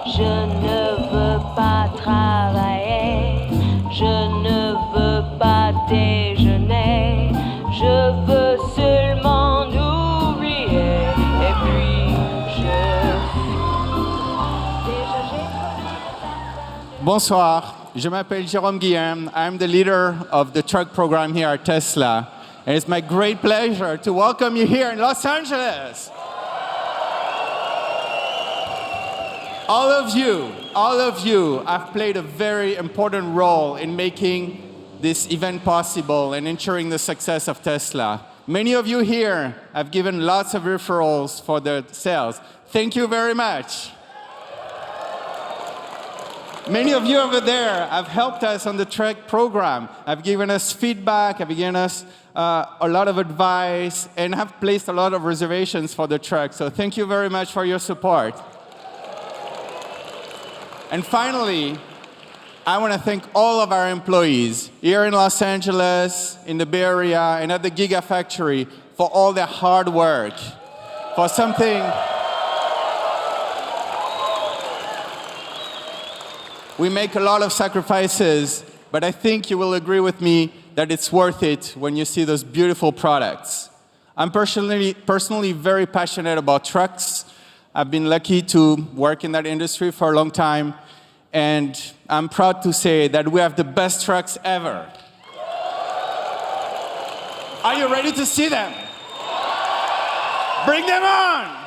Je ne veux pas travailler, je ne veux pas déjeuner, je veux seulement oublier. Et puis Bonsoir, je m'appelle Jérôme Guillaume. I'm the leader of the truck program here at Tesla. And it's my great pleasure to welcome you here in Los Angeles. All of you have played a very important role in making this event possible and ensuring the success of Tesla. Many of you here have given lots of referrals for the sales. Thank you very much. Many of you over there have helped us on the truck program, have given us feedback, have given us a lot of advice, and have placed a lot of reservations for the truck. So thank you very much for your support. And finally, I want to thank all of our employees here in Los Angeles, in the Bay Area, and at the Gigafactory for all their hard work, for something we make a lot of sacrifices, but I think you will agree with me that it's worth it when you see those beautiful products. I'm personally very passionate about trucks. I've been lucky to work in that industry for a long time, and I'm proud to say that we have the best trucks ever. Are you ready to see them? Bring them on!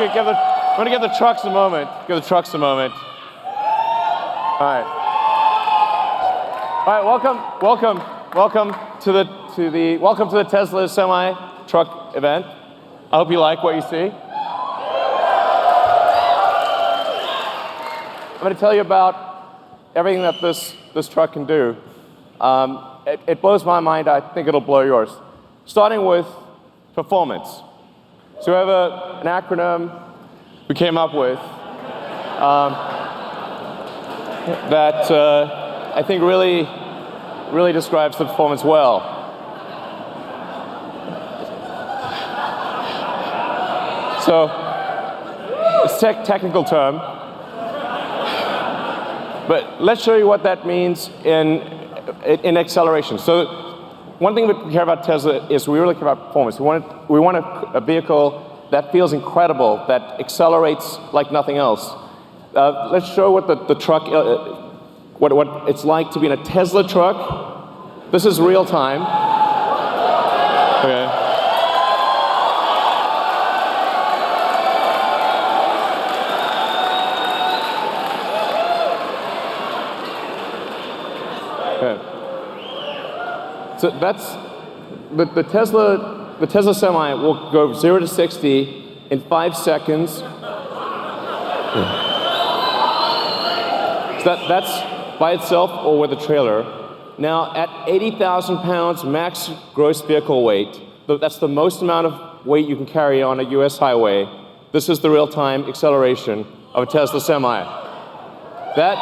I'm going to give the trucks a moment. Give the trucks a moment. All right. All right. Welcome to the Tesla Semi truck event. I hope you like what you see. I'm going to tell you about everything that this truck can do. It blows my mind. I think it'll blow yours. Starting with performance. So we have an acronym we came up with that I think really describes the performance well. So it's a technical term, but let's show you what that means in acceleration. So one thing we care about Tesla is we really care about performance. We want a vehicle that feels incredible, that accelerates like nothing else. Let's show what the truck, what it's like to be in a Tesla truck. This is real time. Okay. So that's the Tesla Semi will go 0 to 60 in 5 seconds. So that's by itself or with a trailer. Now at 80,000 pounds max gross vehicle weight, that's the most amount of weight you can carry on a US highway. This is the real-time acceleration of a Tesla Semi. That,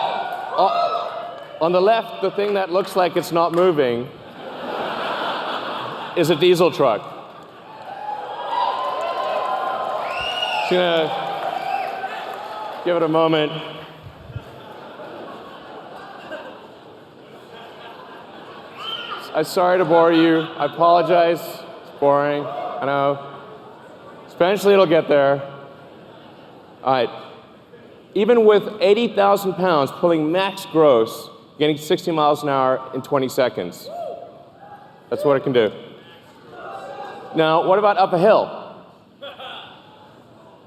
on the left, the thing that looks like it's not moving is a diesel truck. Just gonna give it a moment. I'm sorry to bore you. I apologize. It's boring. I know. Eventually it'll get there. All right. Even with 80,000 pounds pulling max gross, getting 60 miles an hour in 20 seconds. That's what it can do. Now, what about up a hill?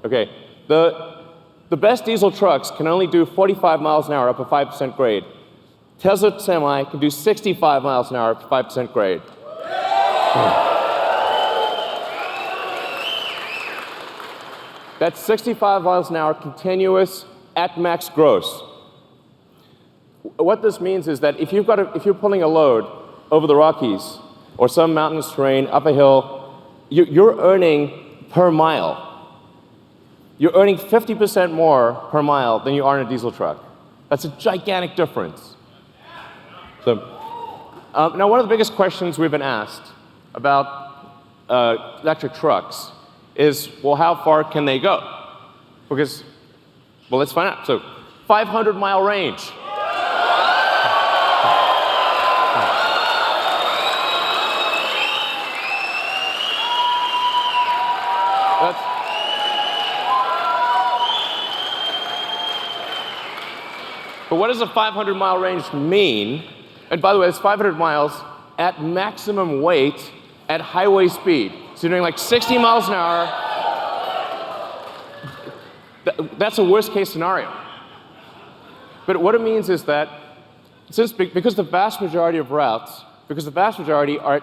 Okay. The best diesel trucks can only do 45 miles an hour up a 5% grade. Tesla Semi can do 65 miles an hour up to 5% grade. That's 65 miles an hour continuous at max gross. What this means is that if you're pulling a load over the Rockies or some mountainous terrain up a hill, you're earning per mile. You're earning 50% more per mile than you are in a diesel truck. That's a gigantic difference. So, now one of the biggest questions we've been asked about electric trucks is, well, how far can they go? Because, well, let's find out. So, 500-mile range. But what does a 500-mile range mean? And by the way, it's 500 miles at maximum weight at highway speed. So you're doing like 60 miles an hour. That's a worst-case scenario. But what it means is that because the vast majority of routes, because the vast majority are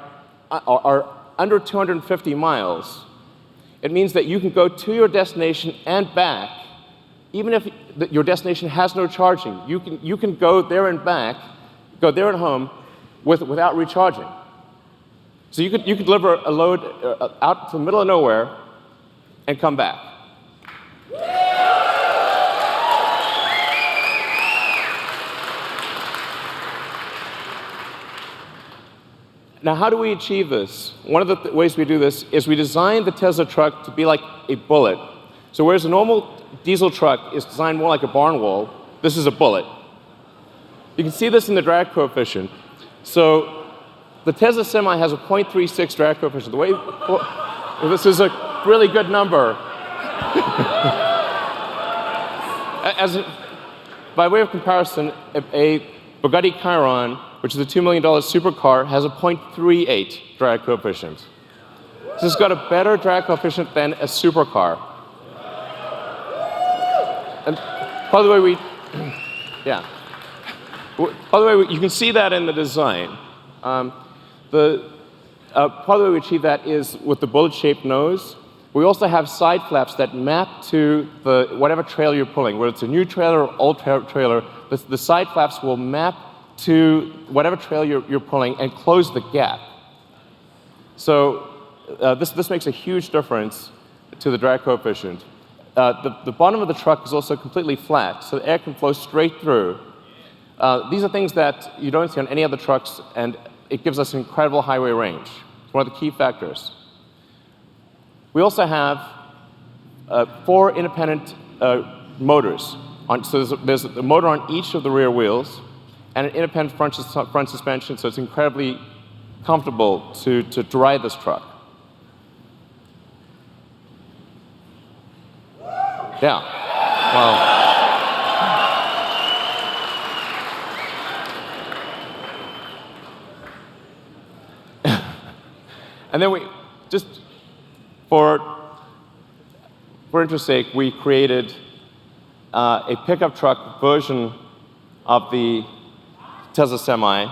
under 250 miles, it means that you can go to your destination and back, even if your destination has no charging. You can go there and back, go there and home without recharging. So you could deliver a load out to the middle of nowhere and come back. Now, how do we achieve this? One of the ways we do this is we design the Tesla truck to be like a bullet. So whereas a normal diesel truck is designed more like a barn wall, this is a bullet. You can see this in the drag coefficient. So the Tesla Semi has a 0.36 drag coefficient. This is a really good number. By way of comparison, a Bugatti Chiron, which is a $2 million supercar, has a 0.38 drag coefficient. So it's got a better drag coefficient than a supercar. And by the way, you can see that in the design. Part of the way we achieve that is with the bullet-shaped nose. We also have side flaps that map to whatever trailer you're pulling, whether it's a new trailer or old trailer. The side flaps will map to whatever trailer you're pulling and close the gap. So this makes a huge difference to the drag coefficient. The bottom of the truck is also completely flat, so the air can flow straight through. These are things that you don't see on any other trucks, and it gives us incredible highway range. It's one of the key factors. We also have 4 independent motors. So there's a motor on each of the rear wheels and an independent front suspension, so it's incredibly comfortable to ride this truck. Yeah. Well. And then for interest's sake, we created a pickup truck version of the Tesla Semi.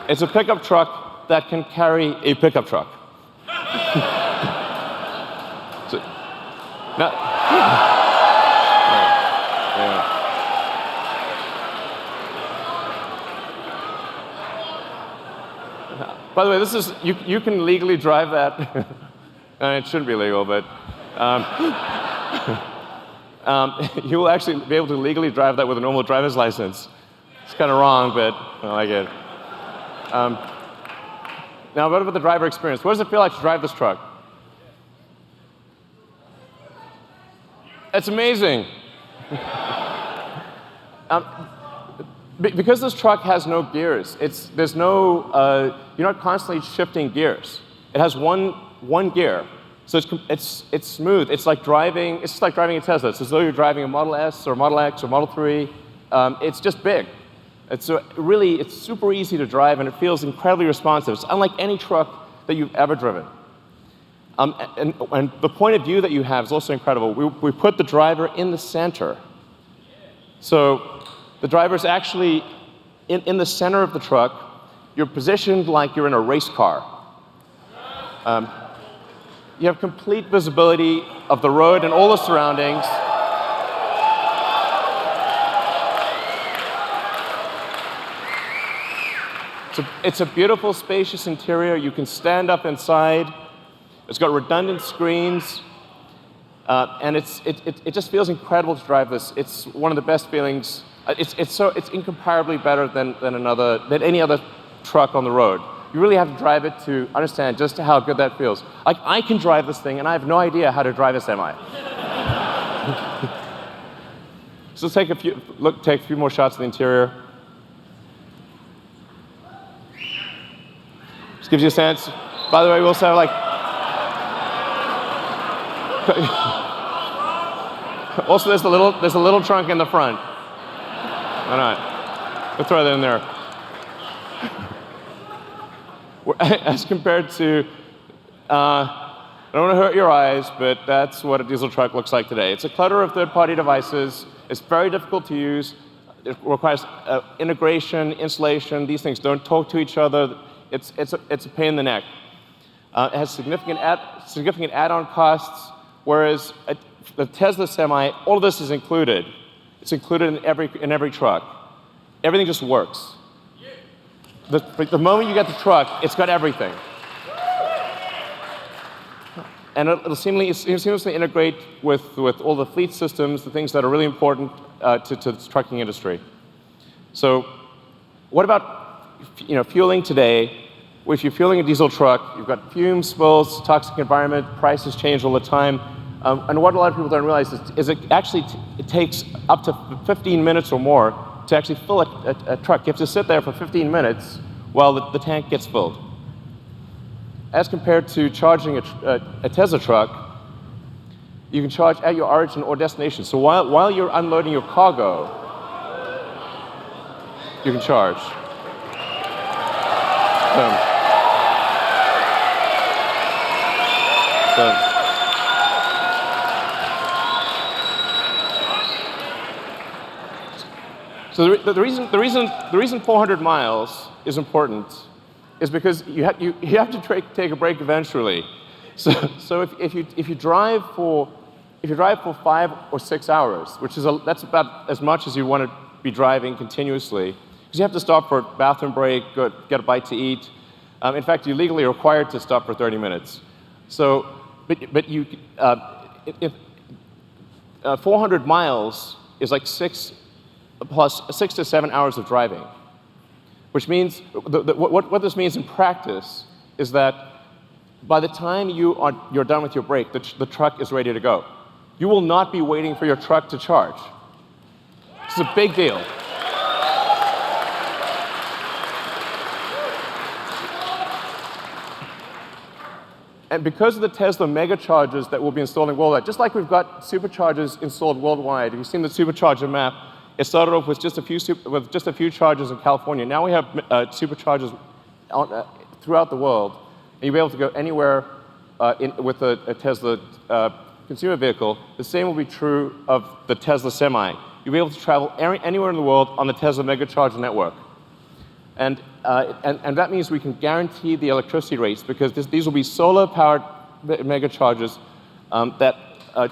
It's a pickup truck that can carry a pickup truck. Now, By the way, this is you can legally drive that. It shouldn't be legal, but you will actually be able to legally drive that with a normal driver's license. It's kind of wrong, but I like it. Now, what about the driver experience? What does it feel like to drive this truck? It's amazing. Because this truck has no gears, you're not constantly shifting gears. It has one gear, so it's smooth. It's like driving a Tesla. It's as though you're driving a Model S or Model X or Model 3. It's just big. It's super easy to drive, and it feels incredibly responsive. It's unlike any truck that you've ever driven. And the point of view that you have is also incredible. We put the driver in the center. So the driver's actually in the center of the truck. You're positioned like you're in a race car. You have complete visibility of the road and all the surroundings. It's a beautiful, spacious interior. You can stand up inside. It's got redundant screens, and it just feels incredible to drive this. It's one of the best feelings. It's incomparably better than any other truck on the road. You really have to drive it to understand just how good that feels. Like, I can drive this thing, and I have no idea how to drive a semi. So let's take a few more shots of the interior. Just gives you a sense. By the way, we also have also there's a little trunk in the front. Why not? We'll throw that in there. As compared to, I don't want to hurt your eyes, but that's what a diesel truck looks like today. It's a clutter of third-party devices. It's very difficult to use. It requires integration, installation. These things don't talk to each other. It's a pain in the neck. It has significant add-on costs, whereas the Tesla Semi, all of this is included. It's included in every truck. Everything just works. The moment you get the truck, it's got everything. And it'll seamlessly integrate with all the fleet systems, the things that are really important to the trucking industry. So what about fueling today? If you're fueling a diesel truck, you've got fumes, spills, toxic environment, prices change all the time. And what a lot of people don't realize is it takes up to 15 minutes or more to actually fill a truck. You have to sit there for 15 minutes while the tank gets filled. As compared to charging a Tesla truck, you can charge at your origin or destination. So while you're unloading your cargo, you can charge. So the reason 400 miles is important is because you have to take a break eventually. So if you drive for 5 or 6 hours, that's about as much as you want to be driving continuously, because you have to stop for a bathroom break, get a bite to eat. In fact, you're legally required to stop for 30 minutes. So, if 400 miles is like 6 to 7 hours of driving, which means what this means in practice is that by the time you're done with your break, the truck is ready to go. You will not be waiting for your truck to charge. It's a big deal. And because of the Tesla mega chargers that will be installed worldwide, just like we've got superchargers installed worldwide, if you've seen the supercharger map, it started off with just a few chargers in California. Now we have superchargers throughout the world, and you'll be able to go anywhere with a Tesla consumer vehicle. The same will be true of the Tesla Semi. You'll be able to travel anywhere in the world on the Tesla Megacharger network. And that means we can guarantee the electricity rates, because these will be solar-powered megachargers that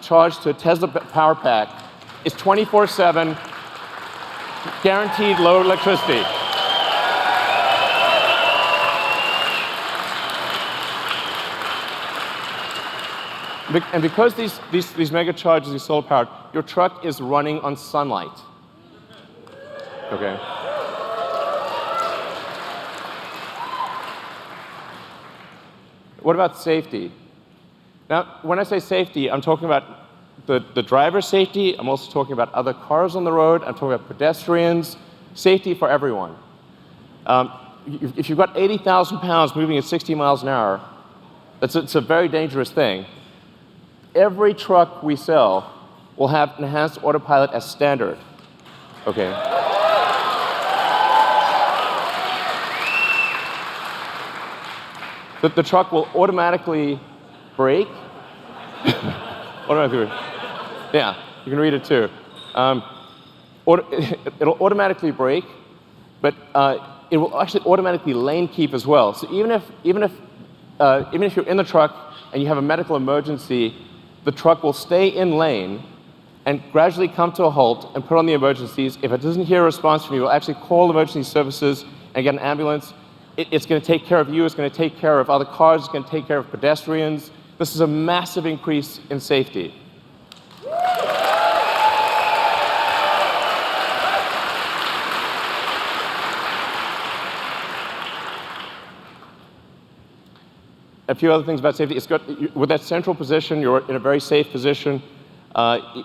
charge to a Tesla power pack. It's 24/7, guaranteed low electricity. And because these mega chargers are solar powered, your truck is running on sunlight. Okay. What about safety? Now, when I say safety, I'm talking about the driver's safety. I'm also talking about other cars on the road. I'm talking about pedestrians. Safety for everyone. If you've got 80,000 pounds moving at 60 miles an hour, it's a very dangerous thing. Every truck we sell will have enhanced autopilot as standard. Okay. The truck will automatically brake. Automatically. Yeah, you can read it too. It'll automatically brake, but it will actually automatically lane keep as well. So even if you're in the truck and you have a medical emergency, the truck will stay in lane and gradually come to a halt and put on the emergencies. If it doesn't hear a response from you, it will actually call emergency services and get an ambulance. It's going to take care of you. It's going to take care of other cars. It's going to take care of pedestrians. This is a massive increase in safety. A few other things about safety. With that central position, you're in a very safe position.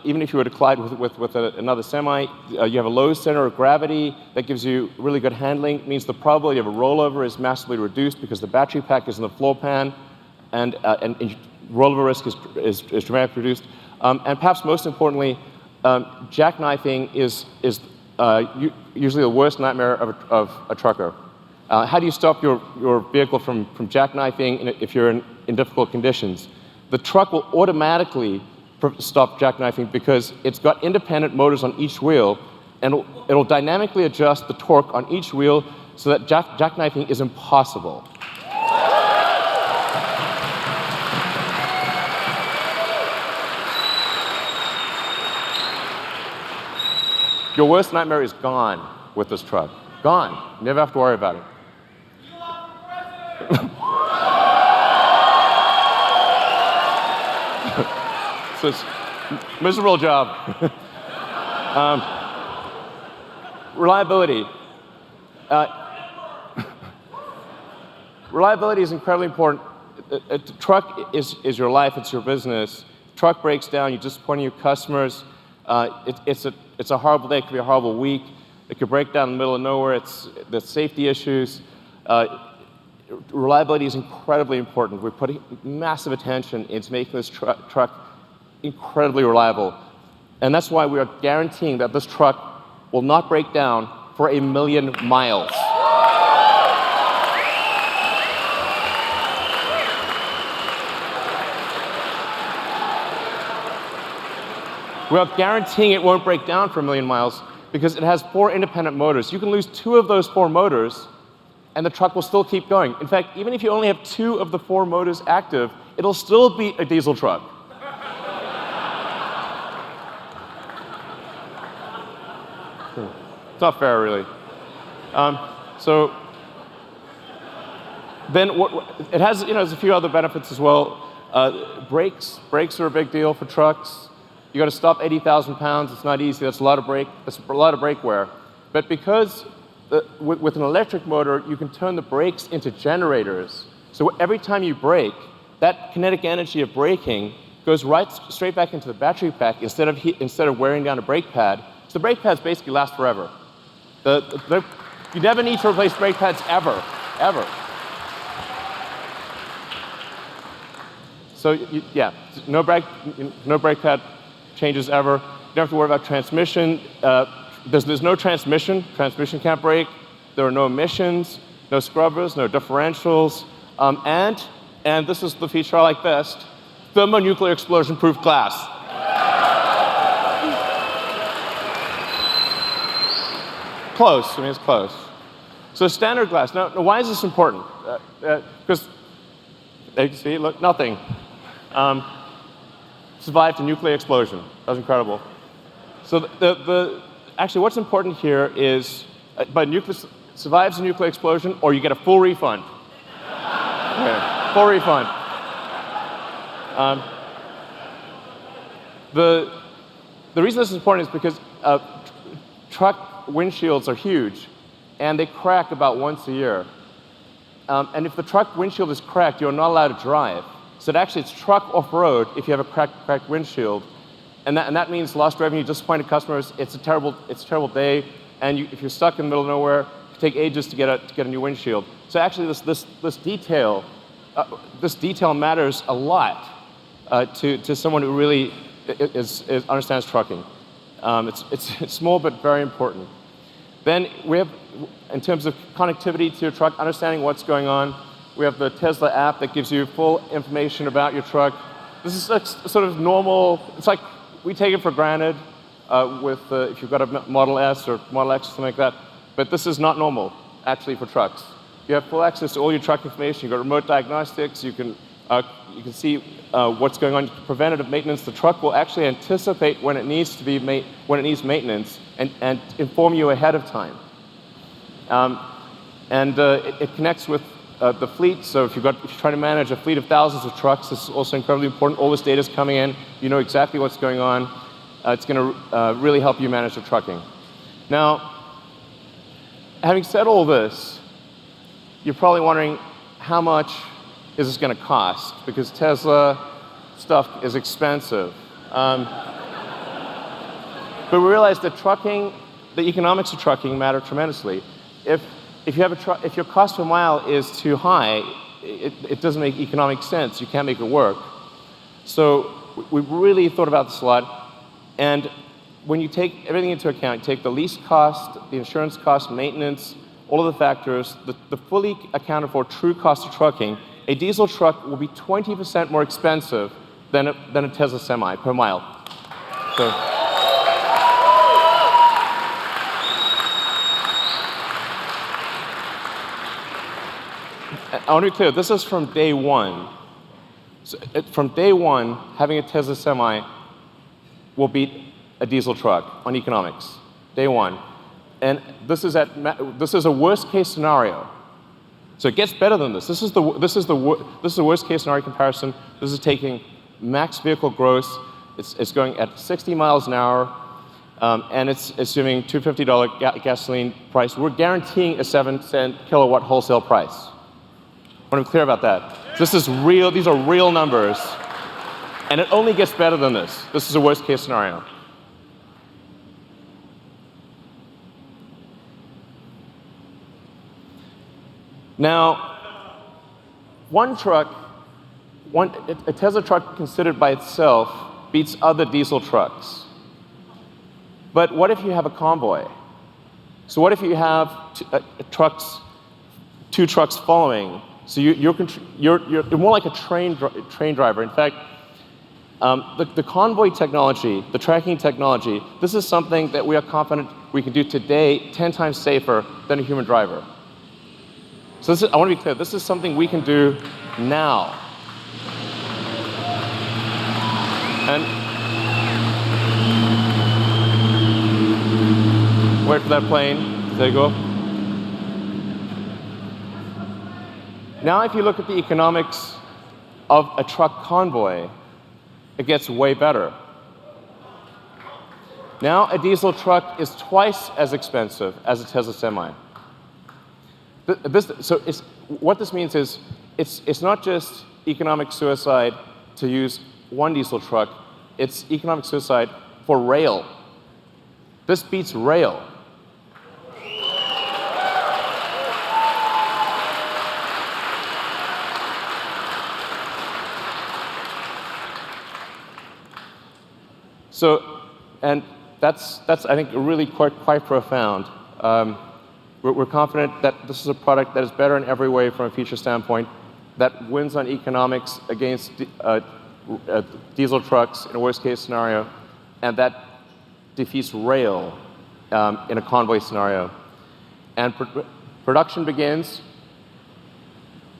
Even if you were to collide with another semi, you have a low center of gravity that gives you really good handling. It means the probability of a rollover is massively reduced because the battery pack is in the floor pan, and rollover risk is dramatically reduced. And perhaps most importantly, jackknifing is usually the worst nightmare of a trucker. How do you stop your vehicle from jackknifing if you're in difficult conditions? The truck will automatically stop jackknifing because it's got independent motors on each wheel, and it'll dynamically adjust the torque on each wheel so that jackknifing is impossible. Your worst nightmare is gone with this truck. Gone. You never have to worry about it. So it's a miserable job. Reliability. Reliability is incredibly important. A truck is your life, it's your business. Truck breaks down, you disappoint your customers. It's a horrible day, it could be a horrible week. It could break down in the middle of nowhere. There's safety issues. Reliability is incredibly important. We're putting massive attention into making this truck incredibly reliable. And that's why we are guaranteeing that this truck will not break down for 1 million miles. We are guaranteeing it won't break down for 1 million miles because it has 4 independent motors. You can lose 2 of those 4 motors, and the truck will still keep going. In fact, even if you only have 2 of the 4 motors active, it'll still be a diesel truck. It's not fair, really. So then it has, there's a few other benefits as well. Brakes are a big deal for trucks. You got to stop 80,000 pounds. It's not easy. That's a lot of brake wear. But because with an electric motor, you can turn the brakes into generators. So every time you brake, that kinetic energy of braking goes straight back into the battery pack instead of wearing down a brake pad. So the brake pads basically last forever. You never need to replace brake pads ever. So no brake pad changes ever. You don't have to worry about transmission. There's no transmission. Transmission can't brake. There are no emissions, no scrubbers, no differentials, and this is the feature I like best: thermonuclear explosion-proof glass. Close. I mean, it's close. So standard glass. Now why is this important? Because you see, look, nothing. Survived a nuclear explosion. That was incredible. So actually, what's important here is, survives a nuclear explosion, or you get a full refund. Okay, full refund. The reason this is important is because truck windshields are huge, and they crack about once a year. And if the truck windshield is cracked, you're not allowed to drive. So actually, it's truck off-road if you have a cracked windshield. And that means lost revenue, disappointed customers. It's a terrible day. And if you're stuck in the middle of nowhere, it can take ages to get a new windshield. So actually, this detail matters a lot to someone who really understands trucking. It's small but very important. Then we have, in terms of connectivity to your truck, understanding what's going on, we have the Tesla app that gives you full information about your truck. This is sort of normal. It's like we take it for granted if you've got a Model S or Model X or something like that. But this is not normal, actually, for trucks. You have full access to all your truck information. You've got remote diagnostics. You can see what's going on. Preventative maintenance. The truck will actually anticipate when it needs maintenance and inform you ahead of time. It connects with the fleet. So if you're trying to manage a fleet of thousands of trucks, this is also incredibly important. All this data is coming in. You know exactly what's going on. It's going to really help you manage the trucking. Now, having said all this, you're probably wondering how much is this going to cost? Because Tesla stuff is expensive. But we realize that the economics of trucking matter tremendously. If your cost per mile is too high, it doesn't make economic sense. You can't make it work. So we really thought about this a lot. And when you take everything into account, you take the lease cost, the insurance cost, maintenance, all of the factors, the fully accounted for true cost of trucking, a diesel truck will be 20% more expensive than a Tesla Semi per mile. So, I want to be clear, this is from day one. So from day one, having a Tesla Semi will beat a diesel truck on economics. Day one. And this is a worst case scenario. So it gets better than this. This is the worst case scenario comparison. This is taking max vehicle gross. It's going at 60 miles an hour, and it's assuming $250 gasoline price. We're guaranteeing a 7-cent kilowatt wholesale price. I want to be clear about that. This is real. These are real numbers, and it only gets better than this. This is a worst case scenario. Now, a Tesla truck considered by itself beats other diesel trucks. But what if you have a convoy? So what if you have two trucks following? So you're more like a train driver. In fact, the convoy technology, the tracking technology, this is something that we are confident we can do today 10 times safer than a human driver. So I want to be clear, this is something we can do now. And wait for that plane to take off. Now if you look at the economics of a truck convoy, it gets way better. Now a diesel truck is twice as expensive as a Tesla Semi. What this means is it's not just economic suicide to use one diesel truck, it's economic suicide for rail. This beats rail. So, and that's I think really quite profound. We're confident that this is a product that is better in every way from a feature standpoint, that wins on economics against diesel trucks in a worst-case scenario, and that defeats rail in a convoy scenario. And production begins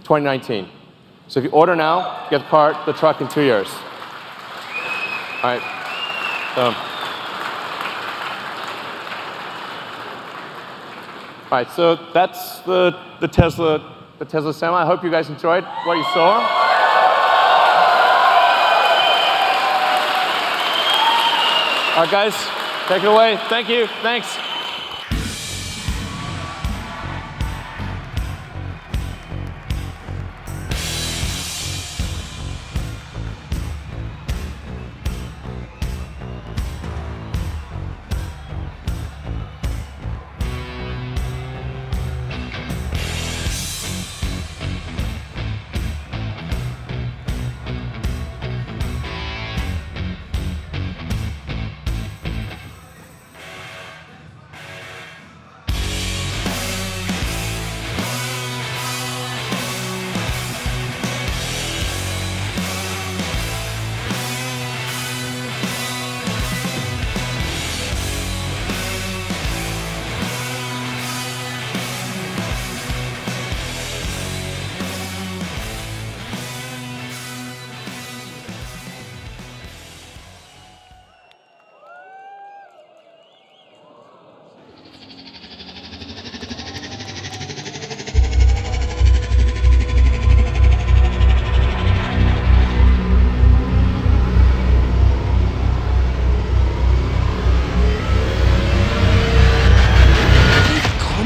2019. So if you order now, you get the truck in 2 years. All right. All right, so that's the Tesla Semi. I hope you guys enjoyed what you saw. All right, guys, take it away. Thank you. Thanks.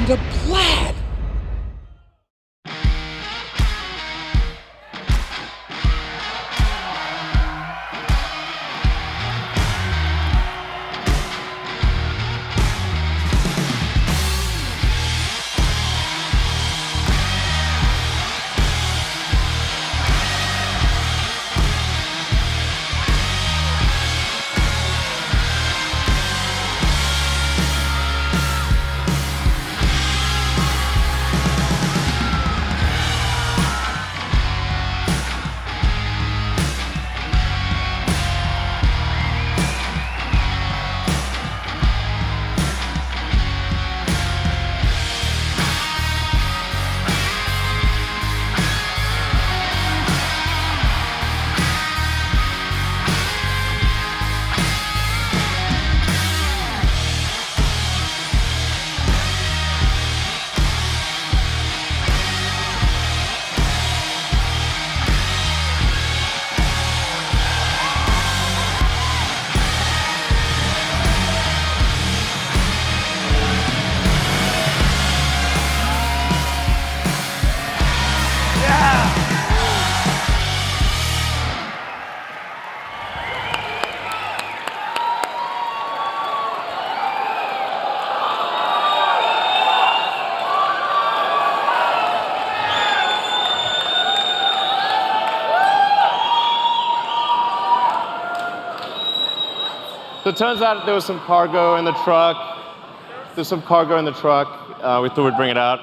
The plaid. So it turns out there was some cargo in the truck. There's some cargo in the truck. We thought we'd bring it out.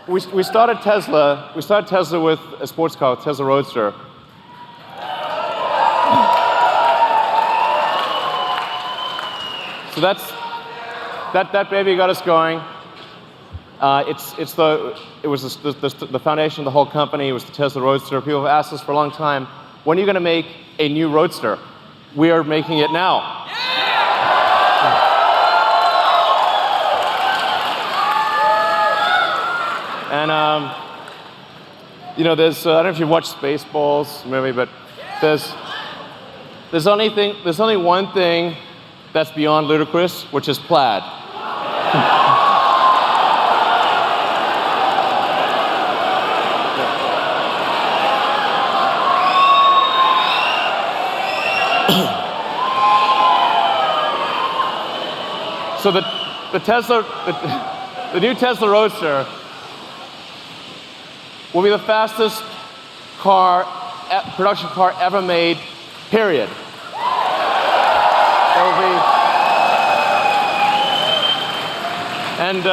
We started Tesla. We started Tesla with a sports car, Tesla Roadster. So that baby got us going. It was the foundation of the whole company. It was the Tesla Roadster. People have asked us for a long time, when are you going to make a new Roadster? We are making it now. And you know, there's I don't know if you've watched Spaceballs movie, but there's only one thing that's beyond ludicrous, which is plaid. So the new Tesla Roadster will be the fastest production car ever made, period. It will be, and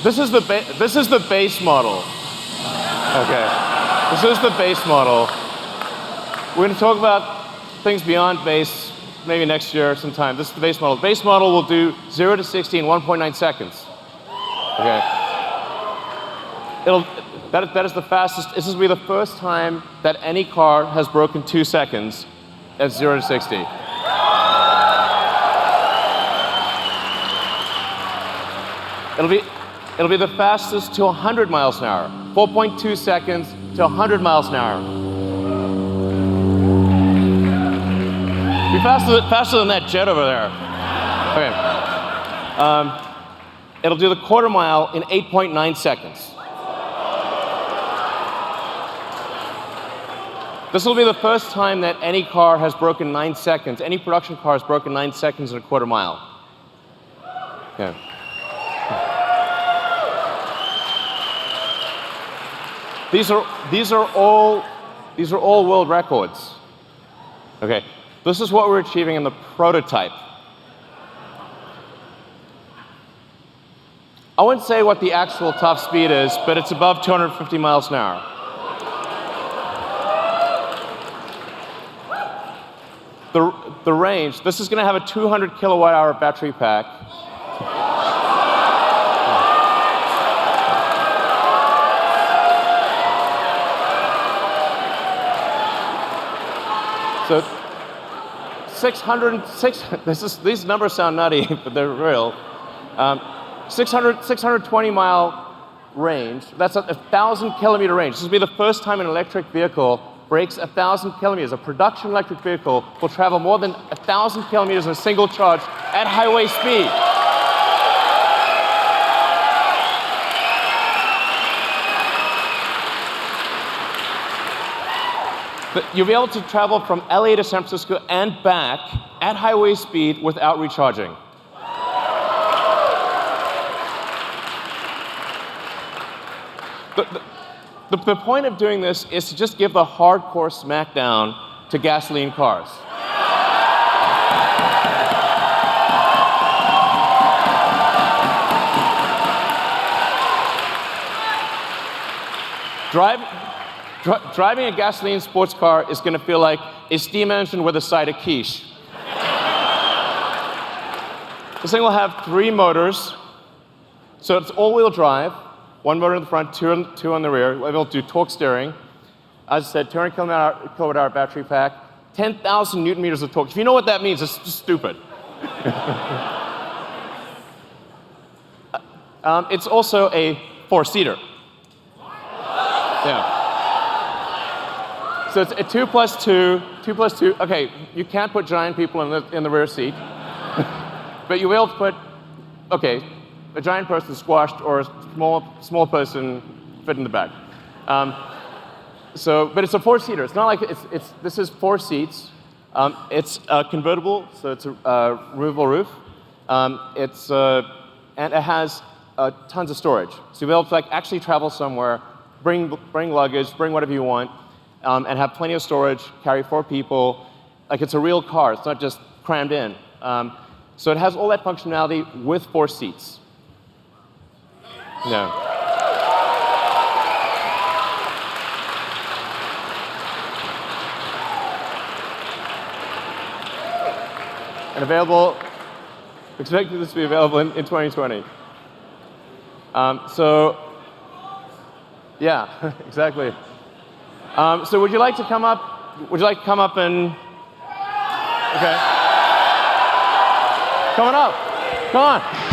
this is the base model. Okay, this is the base model. We're going to talk about things beyond base. Maybe next year sometime. This is the base model. The base model will do 0 to 60 in 1.9 seconds. Okay. That is the fastest. This will be the first time that any car has broken 2 seconds at 0 to 60. It'll be the fastest to 100 miles an hour. 4.2 seconds to 100 miles an hour. faster than that jet over there. Okay. It'll do the quarter mile in 8.9 seconds. This will be the first time that any car has broken 9 seconds. Any production car has broken 9 seconds in a quarter mile. Okay. These are all world records. Okay. This is what we're achieving in the prototype. I wouldn't say what the actual top speed is, but it's above 250 miles an hour. The range, this is going to have a 200 kilowatt hour battery pack. So these numbers sound nutty, but they're real. 620 mile range, that's a 1,000 kilometer range. This will be the first time an electric vehicle breaks 1,000 kilometers. A production electric vehicle will travel more than 1,000 kilometers in a single charge at highway speed. But you'll be able to travel from LA to San Francisco and back at highway speed without recharging. The point of doing this is to just give the hardcore smackdown to gasoline cars. Driving a gasoline sports car is going to feel like a steam engine with a side of quiche. This thing will have 3 motors, so it's all-wheel drive. 1 motor in the front, 2 on the rear. We'll be able to do torque steering. As I said, 200 kilowatt hour battery pack, 10,000 newton meters of torque. If you know what that means, it's just stupid. It's also a 4-seater. Yeah. So it's a 2 plus 2, 2 plus 2. Okay, you can't put giant people in the rear seat, but you'll be able to put, okay, a giant person squashed or a small person fit in the back. But it's a 4-seater. It's not like this is 4 seats. It's convertible, so it's a removable roof. And it has tons of storage. So you'll be able to actually travel somewhere, bring luggage, bring whatever you want, and have plenty of storage, carry 4 people. Like it's a real car. It's not just crammed in. So it has all that functionality with 4 seats. No. And expected this to be available in 2020. Yeah, exactly. So would you like to come up? Would you like to come up and? Okay. Coming up. Come on.